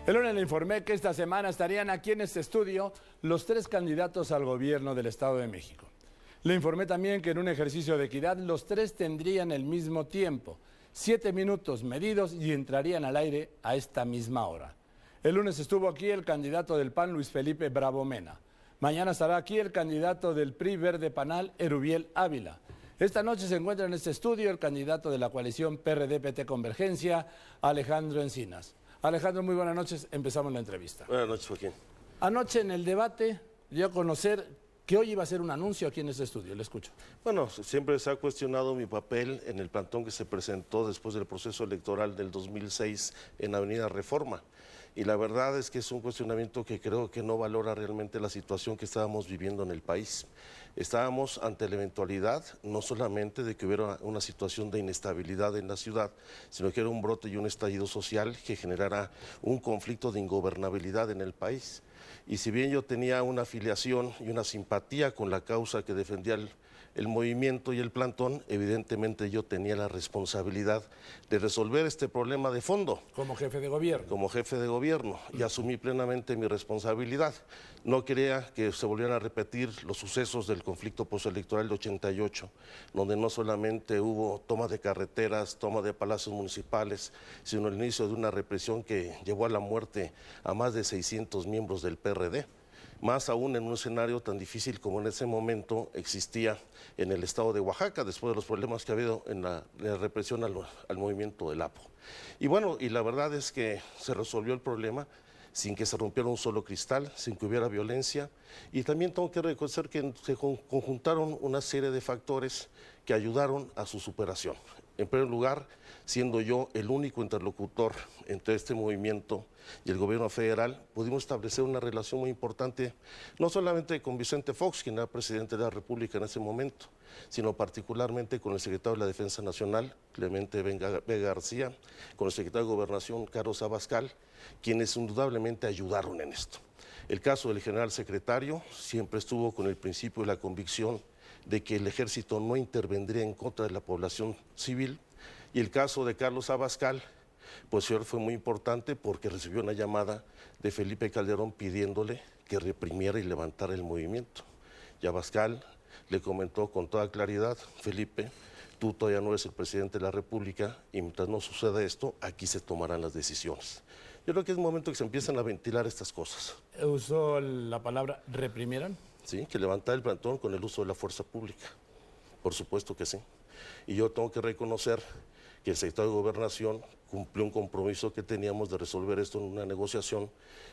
El lunes le informé que esta semana estarían aquí en este estudio los 3 candidatos al gobierno del Estado de México. Le informé también que en un ejercicio de equidad los 3 tendrían el mismo tiempo, 7 minutos medidos y entrarían al aire a esta misma hora. El lunes estuvo aquí el candidato del PAN, Luis Felipe Bravo Mena. Mañana estará aquí el candidato del PRI Verde Panal, Erubiel Ávila. Esta noche se encuentra en este estudio el candidato de la coalición PRD-PT Convergencia, Alejandro Encinas. Alejandro, muy buenas noches. Empezamos la entrevista. Buenas noches, Joaquín. Anoche en el debate dio a conocer que hoy iba a ser un anuncio aquí en este estudio. Le escucho. Bueno, siempre se ha cuestionado mi papel en el plantón que se presentó después del proceso electoral del 2006 en Avenida Reforma. Y la verdad es que es un cuestionamiento que creo que no valora realmente la situación que estábamos viviendo en el país. Estábamos ante la eventualidad no solamente de que hubiera una situación de inestabilidad en la ciudad, sino que era un brote y un estallido social que generara un conflicto de ingobernabilidad en el país. Y si bien yo tenía una afiliación y una simpatía con la causa que defendía el movimiento y el plantón, evidentemente yo tenía la responsabilidad de resolver este problema de fondo. Como jefe de gobierno. Como jefe de gobierno, y asumí plenamente mi responsabilidad. No quería que se volvieran a repetir los sucesos del conflicto postelectoral de 88, donde no solamente hubo toma de carreteras, toma de palacios municipales, sino el inicio de una represión que llevó a la muerte a más de 600 miembros del PRD. Más aún en un escenario tan difícil como en ese momento existía en el estado de Oaxaca, después de los problemas que ha habido en la represión al movimiento del APO. Y bueno, y la verdad es que se resolvió el problema sin que se rompiera un solo cristal, sin que hubiera violencia. Y también tengo que reconocer que se conjuntaron una serie de factores que ayudaron a su superación. En primer lugar, siendo yo el único interlocutor entre este movimiento y el gobierno federal, pudimos establecer una relación muy importante, no solamente con Vicente Fox, quien era presidente de la República en ese momento, sino particularmente con el secretario de la Defensa Nacional, Clemente Vega García, con el secretario de Gobernación, Carlos Abascal, quienes indudablemente ayudaron en esto. El caso del general secretario siempre estuvo con el principio y la convicción de que el ejército no intervendría en contra de la población civil, y el caso de Carlos Abascal, pues fue muy importante porque recibió una llamada de Felipe Calderón pidiéndole que reprimiera y levantara el movimiento. Y Abascal le comentó con toda claridad: Felipe, tú todavía no eres el presidente de la República y mientras no suceda esto, aquí se tomarán las decisiones. Yo creo que es un momento que se empiezan a ventilar estas cosas. ¿Usó la palabra reprimieran? Sí, que levantar el plantón con el uso de la fuerza pública. Por supuesto que sí. Y yo tengo que reconocer que el secretario de Gobernación cumplió un compromiso que teníamos de resolver esto en una negociación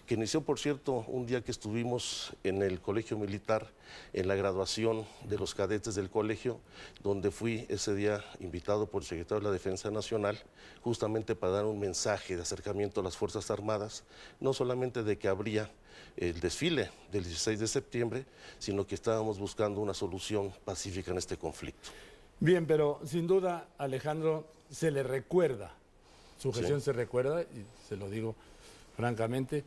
que inició, por cierto, un día que estuvimos en el Colegio Militar, en la graduación de los cadetes del colegio, donde fui ese día invitado por el secretario de la Defensa Nacional, justamente para dar un mensaje de acercamiento a las Fuerzas Armadas, no solamente de que habría el desfile del 16 de septiembre, sino que estábamos buscando una solución pacífica en este conflicto. Bien, pero sin duda, Alejandro, se le recuerda, su gestión se recuerda, y se lo digo francamente,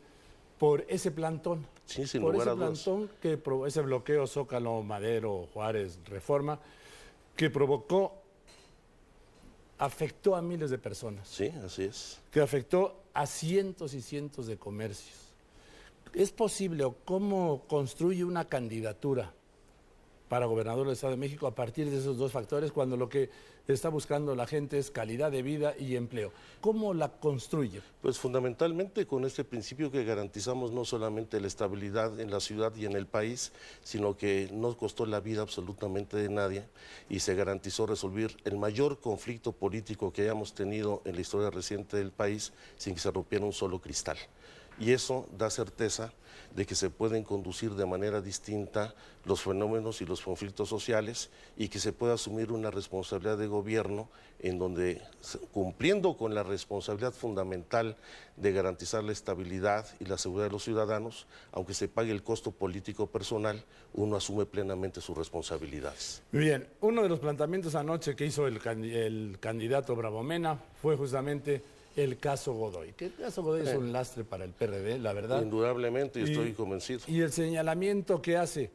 por ese plantón. Sí, sin por lugar ese a dudas. plantón, ese bloqueo Zócalo, Madero, Juárez, Reforma, que provocó, afectó a miles de personas. Sí, así es. Que afectó a cientos y cientos de comercios. ¿Es posible o cómo construye una candidatura para gobernador del Estado de México a partir de esos 2 factores, cuando lo que está buscando la gente es calidad de vida y empleo? ¿Cómo la construye? Pues fundamentalmente con este principio que garantizamos no solamente la estabilidad en la ciudad y en el país, sino que no costó la vida absolutamente de nadie y se garantizó resolver el mayor conflicto político que hayamos tenido en la historia reciente del país sin que se rompiera un solo cristal. Y eso da certeza de que se pueden conducir de manera distinta los fenómenos y los conflictos sociales y que se puede asumir una responsabilidad de gobierno en donde, cumpliendo con la responsabilidad fundamental de garantizar la estabilidad y la seguridad de los ciudadanos, aunque se pague el costo político personal, uno asume plenamente sus responsabilidades. Bien, uno de los planteamientos anoche que hizo el candidato Bravo Mena fue justamente el caso Godoy. Que el caso Godoy es un lastre para el PRD, la verdad. Indudablemente, y estoy convencido. Y el señalamiento que hace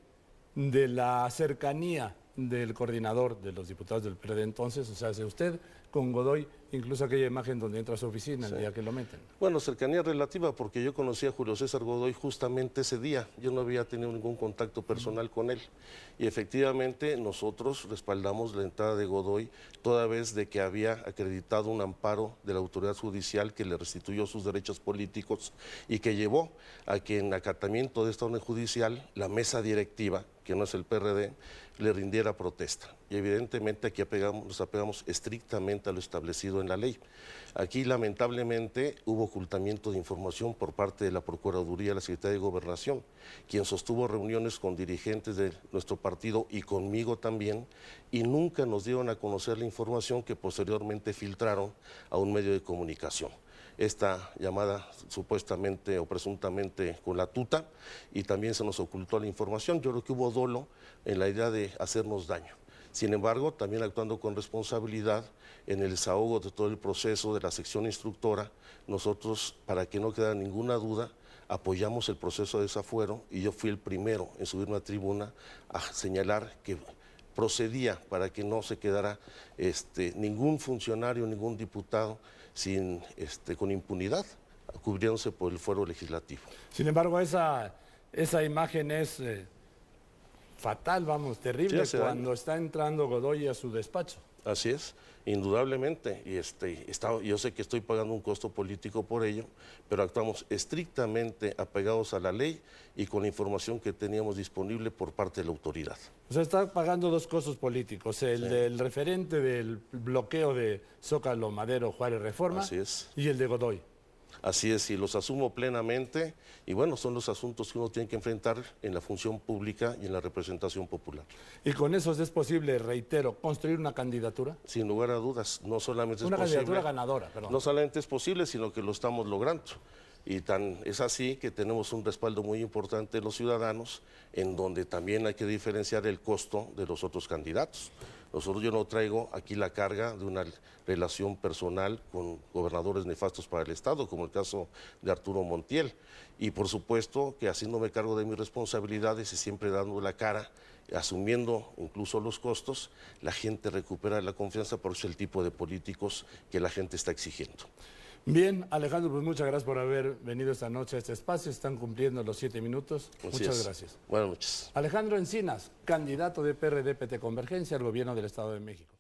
de la cercanía del coordinador de los diputados del PRD entonces, o sea, si usted con Godoy incluso aquella imagen donde entra a su oficina el día que lo meten. Bueno, cercanía relativa, porque yo conocí a Julio César Godoy justamente ese día. Yo no había tenido ningún contacto personal con él. Y efectivamente nosotros respaldamos la entrada de Godoy, toda vez de que había acreditado un amparo de la autoridad judicial que le restituyó sus derechos políticos y que llevó a que en acatamiento de esta orden judicial la mesa directiva, que no es el PRD, le rindiera protesta. Y evidentemente aquí nos apegamos estrictamente a lo establecido en la ley. Aquí lamentablemente hubo ocultamiento de información por parte de la Procuraduría de la Secretaría de Gobernación, quien sostuvo reuniones con dirigentes de nuestro partido y conmigo también, y nunca nos dieron a conocer la información que posteriormente filtraron a un medio de comunicación. Esta llamada supuestamente o presuntamente con la tuta, y también se nos ocultó la información. Yo creo que hubo dolo en la idea de hacernos daño. Sin embargo, también actuando con responsabilidad en el desahogo de todo el proceso de la sección instructora, nosotros, para que no quedara ninguna duda, apoyamos el proceso de desafuero, y yo fui el primero en subirme a tribuna a señalar que procedía para que no se quedara ningún funcionario, ningún diputado con impunidad, cubriéndose por el fuero legislativo. Sin embargo, esa imagen es fatal, vamos, terrible, Sí, cuando está entrando Godoy a su despacho. Así es, indudablemente, y yo sé que estoy pagando un costo político por ello, pero actuamos estrictamente apegados a la ley y con la información que teníamos disponible por parte de la autoridad. O sea, está pagando dos costos políticos, el del referente del bloqueo de Zócalo, Madero, Juárez, Reforma, Así es. y el de Godoy. Así es, y los asumo plenamente, y bueno, son los asuntos que uno tiene que enfrentar en la función pública y en la representación popular. ¿Y con eso es posible, reitero, construir una candidatura? Sin lugar a dudas, no solamente es posible. Una candidatura ganadora, perdón. No solamente es posible, sino que lo estamos logrando. Y es así que tenemos un respaldo muy importante de los ciudadanos, en donde también hay que diferenciar el costo de los otros candidatos. Yo no traigo aquí la carga de una relación personal con gobernadores nefastos para el Estado, como el caso de Arturo Montiel. Y por supuesto que haciéndome cargo de mis responsabilidades y siempre dando la cara, asumiendo incluso los costos, la gente recupera la confianza, por eso el tipo de políticos que la gente está exigiendo. Bien, Alejandro, pues muchas gracias por haber venido esta noche a este espacio. Están cumpliendo los 7 minutos. Muchas gracias. Buenas noches. Alejandro Encinas, candidato de PRD-PT Convergencia al gobierno del Estado de México.